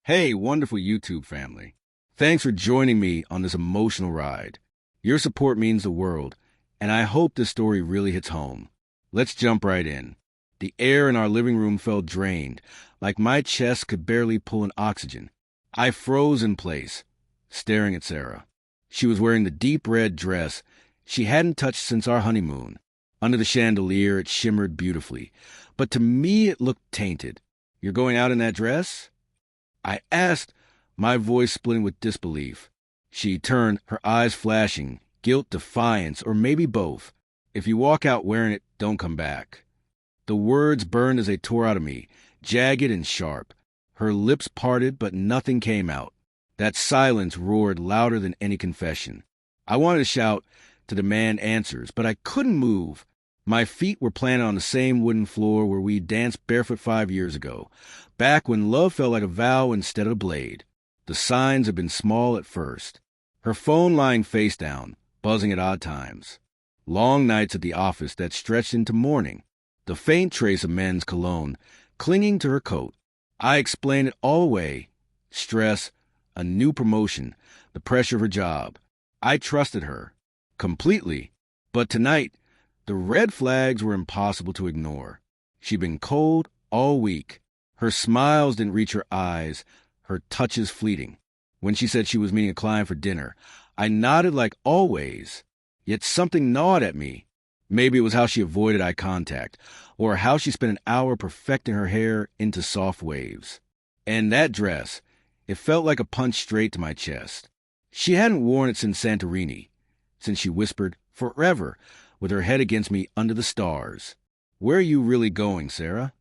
Hey, wonderful YouTube family. Thanks for joining me on this emotional ride. Your support means the world, and I hope this story really hits home. Let's jump right in. The air in our living room felt drained, like my chest could barely pull in oxygen. I froze in place, staring at Sarah. She was wearing the deep red dress she hadn't touched since our honeymoon. Under the chandelier, it shimmered beautifully, but to me it looked tainted. "You're going out in that dress?" I asked, my voice splitting with disbelief. She turned, her eyes flashing, guilt, defiance, or maybe both. "If you walk out wearing it, don't come back." The words burned as they tore out of me, jagged and sharp. Her lips parted, but nothing came out. That silence roared louder than any confession. I wanted to shout, to demand answers, but I couldn't move. My feet were planted on the same wooden floor where we danced barefoot 5 years ago, back when love felt like a vow instead of a blade. The signs had been small at first. Her phone lying face down, buzzing at odd times. Long nights at the office that stretched into morning. The faint trace of men's cologne clinging to her coat. I explained it all away. Stress, a new promotion, the pressure of her job. I trusted her. Completely. But tonight, the red flags were impossible to ignore. She'd been cold all week. Her smiles didn't reach her eyes, her touches fleeting. When she said she was meeting a client for dinner, I nodded like always, yet something gnawed at me. Maybe it was how she avoided eye contact, or how she spent an hour perfecting her hair into soft waves. And that dress, it felt like a punch straight to my chest. She hadn't worn it since Santorini, since she whispered, "Forever," with her head against me under the stars. "Where are you really going, Sarah?"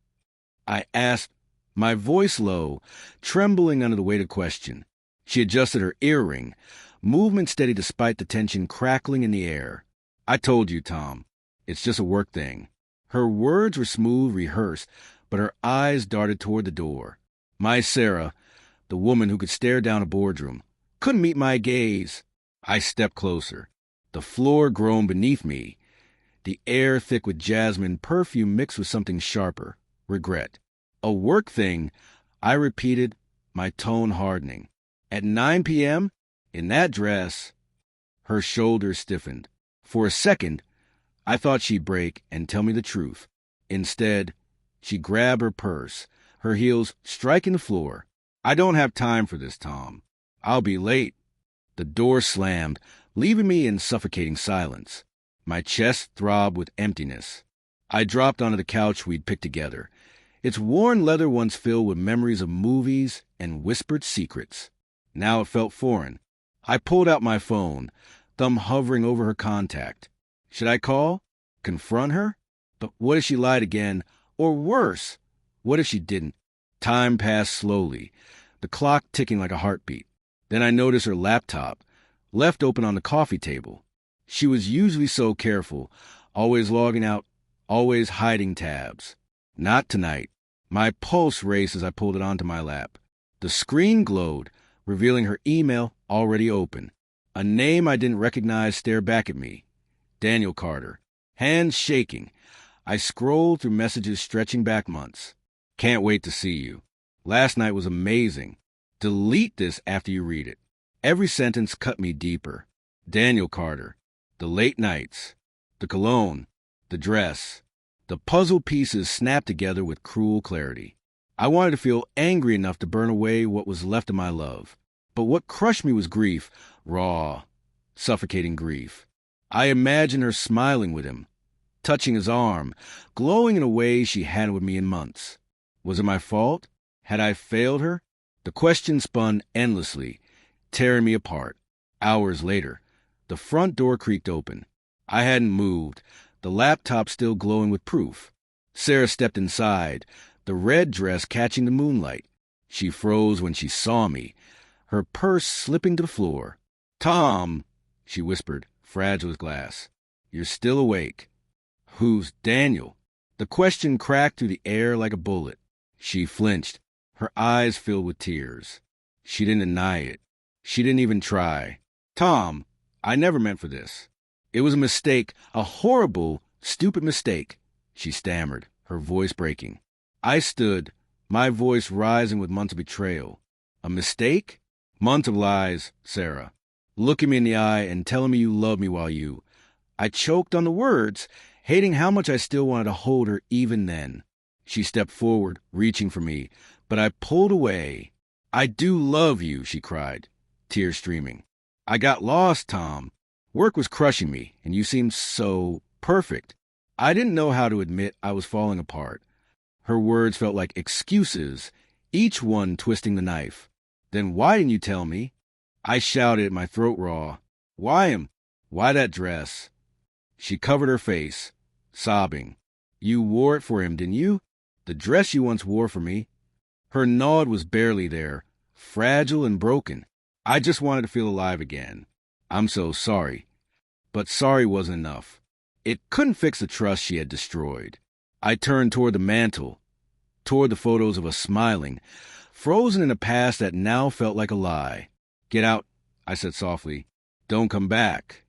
I asked, my voice low, trembling under the weight of question. She adjusted her earring, movement steady despite the tension crackling in the air. "I told you, Tom. It's just a work thing." Her words were smooth, rehearsed, but her eyes darted toward the door. My Sarah, the woman who could stare down a boardroom, couldn't meet my gaze. I stepped closer. The floor groaned beneath me, the air thick with jasmine perfume mixed with something sharper, regret. "A work thing," I repeated, my tone hardening. "At 9 p.m.? In that dress?" Her shoulders stiffened. For a second, I thought she'd break and tell me the truth. Instead, she grabbed her purse, her heels striking the floor. "I don't have time for this, Tom. I'll be late." The door slammed, leaving me in suffocating silence. My chest throbbed with emptiness. I dropped onto the couch we'd picked together, its worn leather once filled with memories of movies and whispered secrets. Now it felt foreign. I pulled out my phone, thumb hovering over her contact. Should I call? Confront her? But what if she lied again? Or worse, what if she didn't? Time passed slowly, the clock ticking like a heartbeat. Then I noticed her laptop, left open on the coffee table. She was usually so careful, always logging out, always hiding tabs. Not tonight. My pulse raced as I pulled it onto my lap. The screen glowed, revealing her email already open. A name I didn't recognize stared back at me. Daniel Carter. Hands shaking. I scrolled through messages stretching back months. "Can't wait to see you. Last night was amazing. Delete this after you read it." Every sentence cut me deeper. Daniel Carter. The late nights. The cologne. The dress. The puzzle pieces snapped together with cruel clarity. I wanted to feel angry enough to burn away what was left of my love. But what crushed me was grief, raw, suffocating grief. I imagined her smiling with him, touching his arm, glowing in a way she hadn't with me in months. Was it my fault? Had I failed her? The question spun endlessly, tearing me apart. Hours later, the front door creaked open. I hadn't moved, the laptop still glowing with proof. Sarah stepped inside, the red dress catching the moonlight. She froze when she saw me, her purse slipping to the floor. "Tom," she whispered, fragile as glass. "You're still awake." "Who's Daniel?" The question cracked through the air like a bullet. She flinched, her eyes filled with tears. She didn't deny it. She didn't even try. "Tom, I never meant for this. It was a mistake, a horrible, stupid mistake," she stammered, her voice breaking. I stood, my voice rising with months of betrayal. A mistake? Months of lies, Sarah. Looking me in the eye and telling me you love me while you... I choked on the words, hating how much I still wanted to hold her even then. She stepped forward, reaching for me, but I pulled away. I do love you, she cried, tears streaming. I got lost, Tom. Work was crushing me, and you seemed so perfect. I didn't know how to admit I was falling apart. Her words felt like excuses, each one twisting the knife. Then why didn't you tell me? I shouted, my throat raw. Why him? Why that dress? She covered her face, sobbing. You wore it for him, didn't you? The dress you once wore for me. Her nod was barely there, fragile and broken. I just wanted to feel alive again. I'm so sorry. But sorry wasn't enough. It couldn't fix the trust she had destroyed. I turned toward the mantel, toward the photos of us smiling, frozen in a past that now felt like a lie. Get out, I said softly. Don't come back.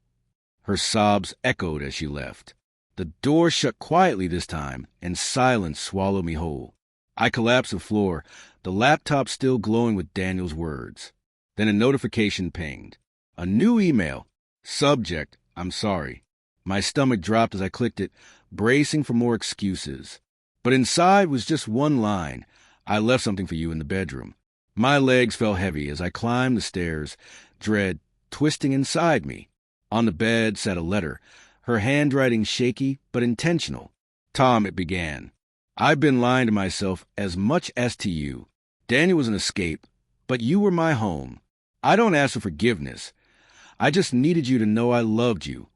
Her sobs echoed as she left. The door shut quietly this time, and silence swallowed me whole. I collapsed to the floor, the laptop still glowing with Daniel's words. Then a notification pinged. A new email. Subject, I'm sorry. My stomach dropped as I clicked it, bracing for more excuses. But inside was just one line. I left something for you in the bedroom. My legs felt heavy as I climbed the stairs, dread twisting inside me. On the bed sat a letter, her handwriting shaky but intentional. Tom, it began. I've been lying to myself as much as to you. Daniel was an escape, but you were my home. I don't ask for forgiveness. I just needed you to know I loved you,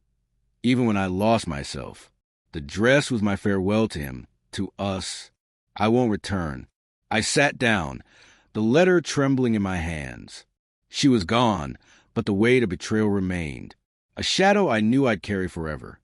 even when I lost myself. The dress was my farewell to him, to us. I won't return. I sat down, the letter trembling in my hands. She was gone, but the weight of betrayal remained. A shadow I knew I'd carry forever.